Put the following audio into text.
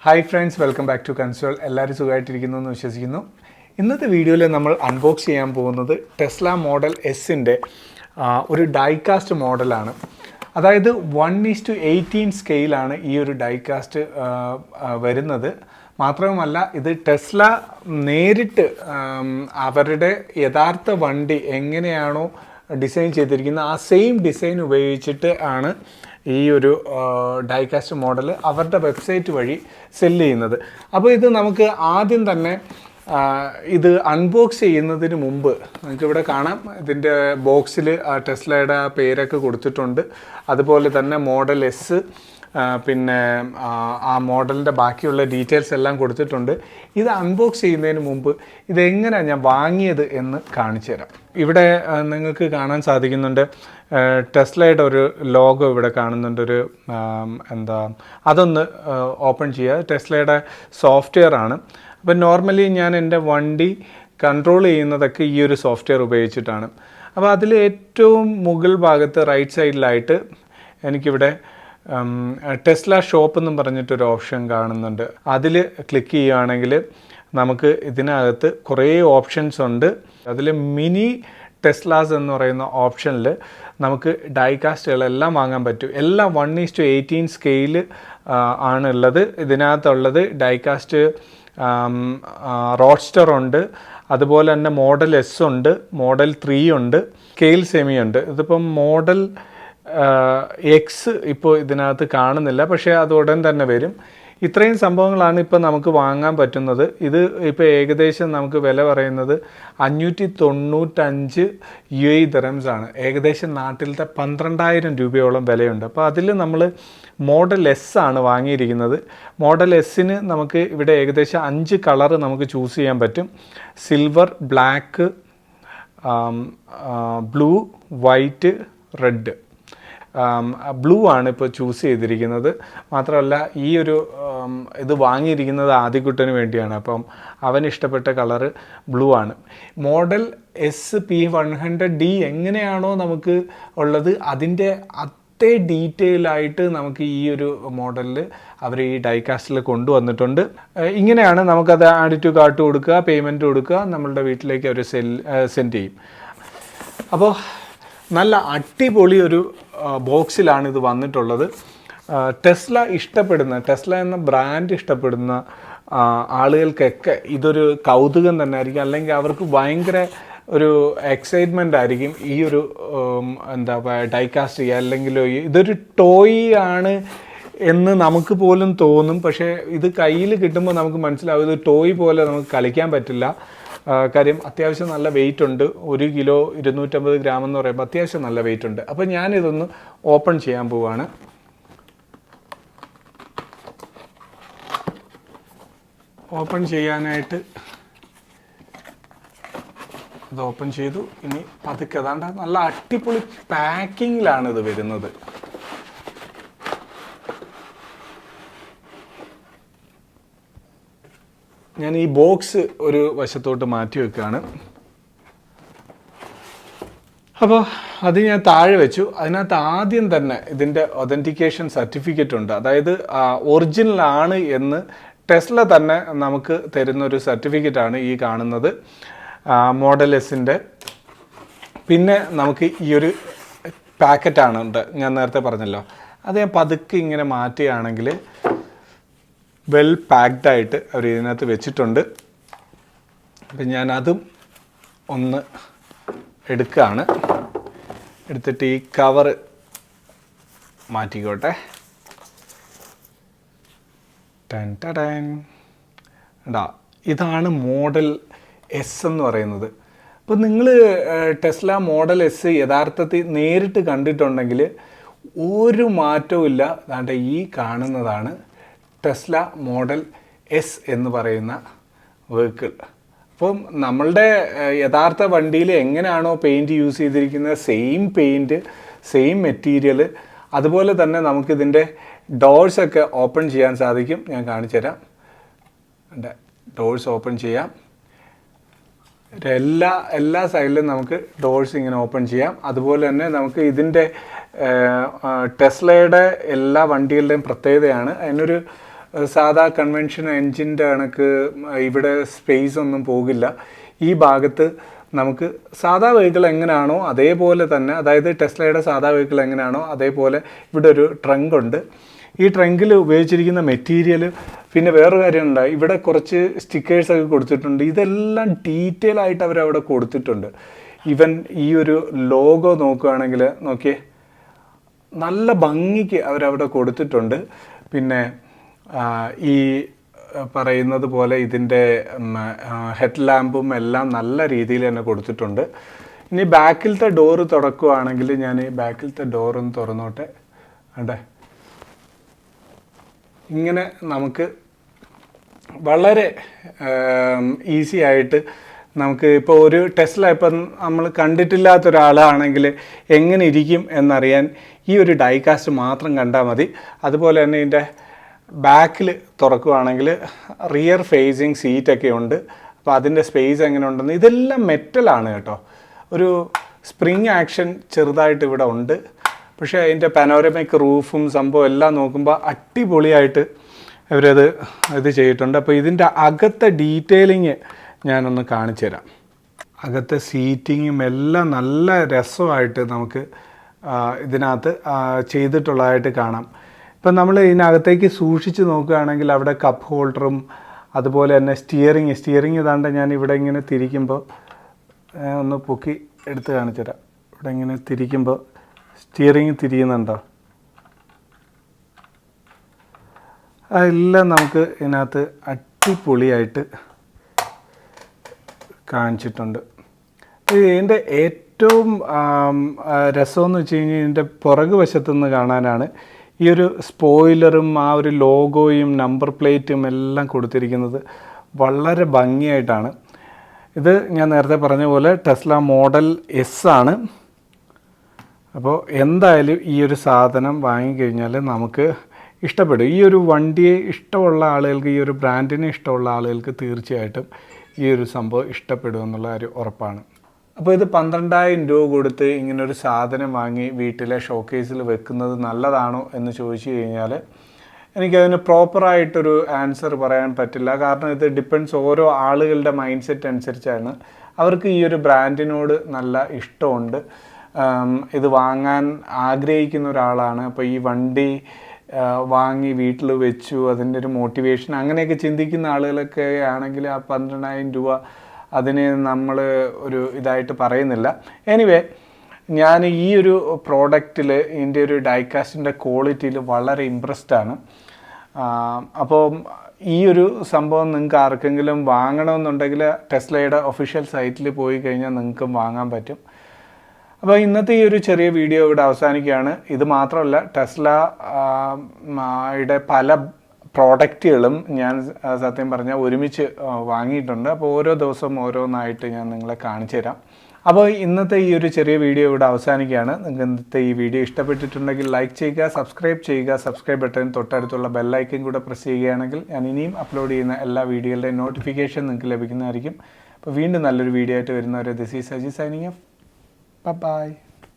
Hi friends, welcome back to Kanz. എല്ലാവരും സുഖമായിട്ടിരിക്കുന്നു എന്ന് വിശ്വസിക്കുന്നു. ഇന്നത്തെ വീഡിയോയിൽ നമ്മൾ അൺബോക്സ് ചെയ്യാൻ പോകുന്നത് ടെസ്ല മോഡൽ എസിൻ്റെ ഒരു ഡൈകാസ്റ്റ് മോഡലാണ്. അതായത് 1:18 സ്കെയിലാണ് ഈ ഒരു ഡൈകാസ്റ്റ് വരുന്നത്. മാത്രവുമല്ല ഇത് ടെസ്ല നേരിട്ട് അവരുടെ യഥാർത്ഥ വണ്ടി എങ്ങനെയാണോ ഡിസൈൻ ചെയ്തിരിക്കുന്നത് ആ സെയിം ഡിസൈൻ ഉപയോഗിച്ചിട്ട് ആണ് ഈ ഒരു ഡൈകാസ്റ്റ് മോഡൽ അവരുടെ വെബ്സൈറ്റ് വഴി സെല്ല് ചെയ്യുന്നത്. അപ്പോൾ ഇത് നമുക്ക് ആദ്യം തന്നെ ഇത് അൺബോക്സ് ചെയ്യുന്നതിന് മുമ്പ് നമുക്കിവിടെ കാണാം, ഇതിൻ്റെ ബോക്സിൽ ടെസ്ലയുടെ പേരൊക്കെ കൊടുത്തിട്ടുണ്ട്. അതുപോലെ തന്നെ മോഡൽ എസ്, പിന്നെ ആ മോഡലിൻ്റെ ബാക്കിയുള്ള ഡീറ്റെയിൽസ് എല്ലാം കൊടുത്തിട്ടുണ്ട്. ഇത് അൺബോക്സ് ചെയ്യുന്നതിന് മുമ്പ് ഇതെങ്ങനെയാണ് ഞാൻ വാങ്ങിയത് എന്ന് കാണിച്ചു തരാം. ഇവിടെ നിങ്ങൾക്ക് കാണാൻ സാധിക്കുന്നുണ്ട്, ടെസ്ലയുടെ ഒരു ലോഗോ ഇവിടെ കാണുന്നുണ്ട്. ഒരു അതൊന്ന് ഓപ്പൺ ചെയ്യുക. ടെസ്ലയുടെ സോഫ്റ്റ്വെയർ ആണ്. അപ്പം നോർമലി ഞാൻ എൻ്റെ വണ്ടി കൺട്രോൾ ചെയ്യുന്നതൊക്കെ ഈ ഒരു സോഫ്റ്റ്വെയർ ഉപയോഗിച്ചിട്ടാണ്. അപ്പോൾ അതിൽ ഏറ്റവും മുകൾ ഭാഗത്ത് റൈറ്റ് സൈഡിലായിട്ട് എനിക്കിവിടെ ടെസ്ല ഷോപ്പ് എന്നും പറഞ്ഞിട്ടൊരു ഓപ്ഷൻ കാണുന്നുണ്ട്. അതിൽ ക്ലിക്ക് ചെയ്യുകയാണെങ്കിൽ നമുക്ക് ഇതിനകത്ത് കുറേ ഓപ്ഷൻസ് ഉണ്ട്. അതിൽ മിനി ടെസ്ലാസ് എന്ന് പറയുന്ന ഓപ്ഷനിൽ നമുക്ക് ഡൈകാസ്റ്റുകളെല്ലാം വാങ്ങാൻ പറ്റും. എല്ലാം 1:18 സ്കെയിൽ ആണുള്ളത്. ഇതിനകത്തുള്ളത് ഡൈകാസ്റ്റ് റോഡ്സ്റ്റർ ഉണ്ട്, അതുപോലെ തന്നെ മോഡൽ എസ് ഉണ്ട്, മോഡൽ 3 ഉണ്ട്, സ്കെയിൽ സെമി ഉണ്ട്. ഇതിപ്പം മോഡൽ എക്സ് ഇപ്പോൾ ഇതിനകത്ത് കാണുന്നില്ല, പക്ഷേ അത് ഉടൻ തന്നെ വരും. ഇത്രയും സംഭവങ്ങളാണ് ഇപ്പോൾ നമുക്ക് വാങ്ങാൻ പറ്റുന്നത്. ഇത് ഇപ്പോൾ ഏകദേശം നമുക്ക് വില പറയുന്നത് 595 UAE ദിർഹംസ് ആണ്. ഏകദേശം നാട്ടിലത്തെ 12,000 രൂപയോളം വിലയുണ്ട്. അപ്പോൾ അതിൽ നമ്മൾ മോഡൽ എസ് ആണ് വാങ്ങിയിരിക്കുന്നത്. മോഡൽ എസ്സിന് നമുക്ക് ഇവിടെ ഏകദേശം 5 കളറ് നമുക്ക് ചൂസ് ചെയ്യാൻ പറ്റും. Silver, black, blue, white, red. Blue ആണ് ഇപ്പോൾ ചൂസ് ചെയ്തിരിക്കുന്നത്. മാത്രമല്ല ഈ ഒരു ഇത് വാങ്ങിയിരിക്കുന്നത് ആദ്യക്കുട്ടന് വേണ്ടിയാണ്. അപ്പം അവന് ഇഷ്ടപ്പെട്ട കളറ് ബ്ലൂ ആണ്. മോഡൽ SP100D എങ്ങനെയാണോ നമുക്ക് ഉള്ളത് അതിൻ്റെ അതേ ഡീറ്റെയിൽ ആയിട്ട് നമുക്ക് ഈ ഒരു മോഡലിൽ അവർ ഈ ഡൈകാസ്റ്റിൽ കൊണ്ടുവന്നിട്ടുണ്ട്. ഇങ്ങനെയാണ് നമുക്കത് ആഡ് ടു കാർട്ട് കൊടുക്കുക, പേയ്മെൻറ്റ് കൊടുക്കുക, നമ്മളുടെ വീട്ടിലേക്ക് അവർ സെൻഡ് ചെയ്യും. അപ്പോൾ നല്ല അടിപൊളി ഒരു ബോക്സിലാണ് ഇത് വന്നിട്ടുള്ളത്. ടെസ്ല എന്ന ബ്രാൻഡ് ഇഷ്ടപ്പെടുന്ന ആളുകൾക്കൊക്കെ ഇതൊരു കൗതുകം തന്നെ ആയിരിക്കും. അല്ലെങ്കിൽ അവർക്ക് ഭയങ്കര ഒരു എക്സൈറ്റ്മെൻ്റ് ആയിരിക്കും ഈ ഒരു ഡൈകാസ്റ്റ് ചെയ്യുക. അല്ലെങ്കിൽ ഇതൊരു ടോയ് ആണ് എന്ന് നമുക്ക് പോലും തോന്നും. പക്ഷേ ഇത് കയ്യിൽ കിട്ടുമ്പോൾ നമുക്ക് മനസ്സിലാവും ഇത് ടോയ് പോലെ നമുക്ക് കളിക്കാൻ പറ്റില്ല. കാര്യം അത്യാവശ്യം നല്ല വെയിറ്റ് ഉണ്ട്. 1 കിലോ 250 ഗ്രാം എന്ന് പറയുമ്പോൾ അത്യാവശ്യം നല്ല വെയിറ്റ് ഉണ്ട്. അപ്പോൾ ഞാനിതൊന്ന് ഓപ്പൺ ചെയ്യാൻ പോവുകയാണ്. ഓപ്പൺ ചെയ്യാനായിട്ട് ഇത് ഓപ്പൺ ചെയ്തു. ഇനി പതുക്കെ അതാണ്ട് നല്ല അടിപൊളി പാക്കിങ്ങിലാണ് ഇത് വരുന്നത്. ഞാൻ ഈ ബോക്സ് ഒരു വശത്തോട്ട് മാറ്റി വെക്കുകയാണ്. അപ്പോൾ അത് ഞാൻ താഴെ വെച്ചു. അതിനകത്ത് ആദ്യം തന്നെ ഇതിൻ്റെ ഒതൻറ്റിക്കേഷൻ സർട്ടിഫിക്കറ്റ് ഉണ്ട്. അതായത് ഒറിജിനലാണ് എന്ന് ടെസ്ല തന്നെ നമുക്ക് തരുന്നൊരു സർട്ടിഫിക്കറ്റാണ് ഈ കാണുന്നത്, മോഡൽ എസിൻ്റെ. പിന്നെ നമുക്ക് ഈ ഒരു പാക്കറ്റാണ് ഉണ്ട്, ഞാൻ നേരത്തെ പറഞ്ഞല്ലോ. അത് ഞാൻ പതുക്കെ ഇങ്ങനെ മാറ്റുകയാണെങ്കിൽ വെൽ പാക്ഡായിട്ട് അവർ ഇതിനകത്ത് വെച്ചിട്ടുണ്ട്. അപ്പം ഞാനതും ഒന്ന് എടുക്കുകയാണ്. എടുത്തിട്ട് ഈ കവറ് മാറ്റിക്കോട്ടെ. ഇതാണ് മോഡൽ എസ് എന്ന് പറയുന്നത്. അപ്പോൾ നിങ്ങൾ ടെസ്ല മോഡൽ എസ് യഥാർത്ഥത്തിൽ നേരിട്ട് കണ്ടിട്ടുണ്ടെങ്കിൽ ഒരു മാറ്റവും ഇല്ല. അതാണ്ട് ഈ കാണുന്നതാണ് ടെസ്ല മോഡൽ എസ് എന്ന് പറയുന്ന വെഹിക്കിൾ. അപ്പം നമ്മളുടെ യഥാർത്ഥ വണ്ടിയിൽ എങ്ങനെയാണോ പെയിൻറ്റ് യൂസ് ചെയ്തിരിക്കുന്നത് സെയിം പെയിൻറ്റ്, സെയിം മെറ്റീരിയൽ, അതുപോലെ തന്നെ നമുക്കിതിൻ്റെ ഡോഴ്സൊക്കെ ഓപ്പൺ ചെയ്യാൻ സാധിക്കും. ഞാൻ കാണിച്ചു തരാം. ഡോഴ്സ് ഓപ്പൺ ചെയ്യാം. എല്ലാ സൈഡിലും നമുക്ക് ഡോഴ്സ് ഇങ്ങനെ ഓപ്പൺ ചെയ്യാം. അതുപോലെ തന്നെ നമുക്ക് ഇതിൻ്റെ ടെസ്ലയുടെ എല്ലാ വണ്ടികളുടെയും പ്രത്യേകതയാണ് അതിനൊരു സാധാ കൺവെൻഷൻ എൻജിൻ്റെ കണക്ക് ഇവിടെ സ്പേസ് ഒന്നും പോകില്ല. ഈ ഭാഗത്ത് നമുക്ക് സാധാ വെഹിക്കിൾ എങ്ങനെയാണോ അതേപോലെ തന്നെ, അതായത് ടെസ്ലയുടെ സാധാ വെഹിക്കിൾ എങ്ങനെയാണോ അതേപോലെ ഇവിടെ ഒരു ട്രങ്ക് ഉണ്ട്. ഈ ട്രങ്കിൽ ഉപയോഗിച്ചിരിക്കുന്ന മെറ്റീരിയൽ, പിന്നെ വേറൊരു കാര്യമുണ്ട്, ഇവിടെ കുറച്ച് സ്റ്റിക്കേഴ്സൊക്കെ കൊടുത്തിട്ടുണ്ട്. ഇതെല്ലാം ഡീറ്റെയിൽ ആയിട്ട് അവരവിടെ കൊടുത്തിട്ടുണ്ട്. ഈവൻ ഈ ഒരു ലോഗോ നോക്കുകയാണെങ്കിൽ നോക്കിയേ, നല്ല ഭംഗിക്ക് അവരവിടെ കൊടുത്തിട്ടുണ്ട്. പിന്നെ ഈ പറയുന്നത് പോലെ ഇതിൻ്റെ ഹെഡ് ലാമ്പും എല്ലാം നല്ല രീതിയിൽ തന്നെ കൊടുത്തിട്ടുണ്ട്. ഇനി ബാക്കിലത്തെ ഡോറ് തുറക്കുകയാണെങ്കിൽ ഞാൻ ഈ ബാക്കിലത്തെ ഡോറൊന്ന് തുറന്നോട്ടെ. അതെ, ഇങ്ങനെ നമുക്ക് വളരെ ഈസി ആയിട്ട് നമുക്ക് ഇപ്പോൾ ഒരു ടെസ്ല ഇപ്പം നമ്മൾ കണ്ടിട്ടില്ലാത്ത ഒരാളാണെങ്കിൽ എങ്ങനെ ഇരിക്കും എന്നറിയാൻ ഈ ഒരു ഡൈകാസ്റ്റ് മാത്രം കണ്ടാൽ മതി. അതുപോലെ തന്നെ ഇതിൻ്റെ ബാക്കിൽ തുറക്കുകയാണെങ്കിൽ റിയർ ഫേസിങ് സീറ്റൊക്കെ ഉണ്ട്. അപ്പോൾ അതിൻ്റെ സ്പേസ് എങ്ങനെ ഉണ്ടെന്ന്, ഇതെല്ലാം മെറ്റലാണ് കേട്ടോ. ഒരു സ്പ്രിങ് ആക്ഷൻ ചെറുതായിട്ട് ഇവിടെ ഉണ്ട്. പക്ഷേ അതിൻ്റെ പാനോരമിക് റൂഫും സംഭവം എല്ലാം നോക്കുമ്പോൾ അടിപൊളിയായിട്ട് ഇവരത് ഇത് ചെയ്തിട്ടുണ്ട്. അപ്പോൾ ഇതിൻ്റെ അകത്തെ ഡീറ്റെയിലിങ് ഞാനൊന്ന് കാണിച്ചു തരാം. അകത്തെ സീറ്റിങ്ങും എല്ലാം നല്ല രസമായിട്ട് നമുക്ക് ഇതിനകത്ത് ചെയ്തിട്ടുള്ളതായിട്ട് കാണാം. ഇപ്പം നമ്മൾ ഇതിനകത്തേക്ക് സൂക്ഷിച്ച് നോക്കുകയാണെങ്കിൽ അവിടെ കപ്പ് ഹോൾഡറും അതുപോലെ തന്നെ സ്റ്റിയറിങ് ഇതാണ്ട് ഞാൻ ഇവിടെ ഇങ്ങനെ തിരിക്കുമ്പോൾ ഒന്ന് പൊക്കി എടുത്ത് കാണിച്ചു തരാം. ഇവിടെ ഇങ്ങനെ തിരിക്കുമ്പോൾ സ്റ്റിയറിങ് തിരിയുന്നുണ്ടോ? അതെല്ലാം നമുക്ക് ഇതിനകത്ത് അടിപൊളിയായിട്ട് കാണിച്ചിട്ടുണ്ട്. ഇതിൻ്റെ ഏറ്റവും രസമെന്ന് വെച്ച് കഴിഞ്ഞാൽ ഇതിൻ്റെ പുറകു വശത്തുനിന്ന് കാണാനാണ്. ഈ ഒരു സ്പോയിലറും ആ ഒരു ലോഗോയും നമ്പർ പ്ലേറ്റും എല്ലാം കൊടുത്തിരിക്കുന്നത് വളരെ ഭംഗിയായിട്ടാണ്. ഇത് ഞാൻ നേരത്തെ പറഞ്ഞ പോലെ ടെസ്ല മോഡൽ എസ് ആണ്. അപ്പോൾ എന്തായാലും ഈ ഒരു സാധനം വാങ്ങിക്കഴിഞ്ഞാൽ നമുക്ക് ഇഷ്ടപ്പെടും. ഈ ഒരു വണ്ടിയെ ഇഷ്ടമുള്ള ആളുകൾക്ക്, ഈ ഒരു ബ്രാൻഡിനെ ഇഷ്ടമുള്ള ആളുകൾക്ക് തീർച്ചയായിട്ടും ഈ ഒരു സംഭവം ഇഷ്ടപ്പെടും എന്നുള്ള ഒരു ഉറപ്പാണ്. അപ്പോൾ ഇത് 12,000 രൂപ കൊടുത്ത് ഇങ്ങനൊരു സാധനം വാങ്ങി വീട്ടിലെ ഷോക്കേസിൽ വെക്കുന്നത് നല്ലതാണോ എന്ന് ചോദിച്ചു കഴിഞ്ഞാൽ എനിക്കതിന് പ്രോപ്പറായിട്ടൊരു ആൻസർ പറയാൻ പറ്റില്ല. കാരണം ഇത് ഡിപ്പെൻഡ്സ് ഓരോ ആളുകളുടെ മൈൻഡ് സെറ്റ് അനുസരിച്ചാണ്. അവർക്ക് ഈ ഒരു ബ്രാൻഡിനോട് നല്ല ഇഷ്ടമുണ്ട്, ഇത് വാങ്ങാൻ ആഗ്രഹിക്കുന്ന ഒരാളാണ്. അപ്പോൾ ഈ വണ്ടി വാങ്ങി വീട്ടിൽ വെച്ചു, അതിൻ്റെ ഒരു മോട്ടിവേഷൻ അങ്ങനെയൊക്കെ ചിന്തിക്കുന്ന ആളുകളൊക്കെ ആണെങ്കിൽ ആ 12,000 രൂപ അതിന് നമ്മൾ ഒരു ഇതായിട്ട് പറയുന്നില്ല. എനിവേ, ഞാൻ ഈ ഒരു പ്രോഡക്റ്റിൽ ഇതിൻ്റെ ഒരു ഡൈകാസ്റ്റിൻ്റെ ക്വാളിറ്റിയിൽ വളരെ ഇമ്പ്രസ്ഡ് ആണ്. അപ്പോൾ ഈ ഒരു സംഭവം നിങ്ങൾക്ക് ആർക്കെങ്കിലും വാങ്ങണമെന്നുണ്ടെങ്കിൽ ടെസ്ലയുടെ ഒഫീഷ്യൽ സൈറ്റിൽ പോയി കഴിഞ്ഞാൽ നിങ്ങൾക്കും വാങ്ങാൻ പറ്റും. അപ്പോൾ ഇന്നത്തെ ഈ ഒരു ചെറിയ വീഡിയോ ഇവിടെ അവസാനിക്കുകയാണ്. ഇത് മാത്രമല്ല, ടെസ്ലയുടെ പല പ്രോഡക്റ്റുകളും ഞാൻ സത്യം പറഞ്ഞാൽ ഒരുമിച്ച് വാങ്ങിയിട്ടുണ്ട്. അപ്പോൾ ഓരോ ദിവസവും ഓരോന്നായിട്ട് ഞാൻ നിങ്ങളെ കാണിച്ചു തരാം. അപ്പോൾ ഇന്നത്തെ ഈ ഒരു ചെറിയ വീഡിയോ ഇവിടെ അവസാനിക്കുകയാണ്. നിങ്ങൾക്ക് ഇന്നത്തെ ഈ വീഡിയോ ഇഷ്ടപ്പെട്ടിട്ടുണ്ടെങ്കിൽ ലൈക്ക് ചെയ്യുക, സബ്സ്ക്രൈബ് ചെയ്യുക. സബ്സ്ക്രൈബ് ബട്ടൺ തൊട്ടടുത്തുള്ള ബെല്ലൈക്കൻ കൂടെ പ്രസ് ചെയ്യുകയാണെങ്കിൽ ഞാൻ ഇനിയും അപ്ലോഡ് ചെയ്യുന്ന എല്ലാ വീഡിയോകളുടെയും നോട്ടിഫിക്കേഷൻ നിങ്ങൾക്ക് ലഭിക്കുന്നതായിരിക്കും. അപ്പോൾ വീണ്ടും നല്ലൊരു വീഡിയോ ആയിട്ട് വരുന്നവരെ this is Sajeev signing off. Bye-bye.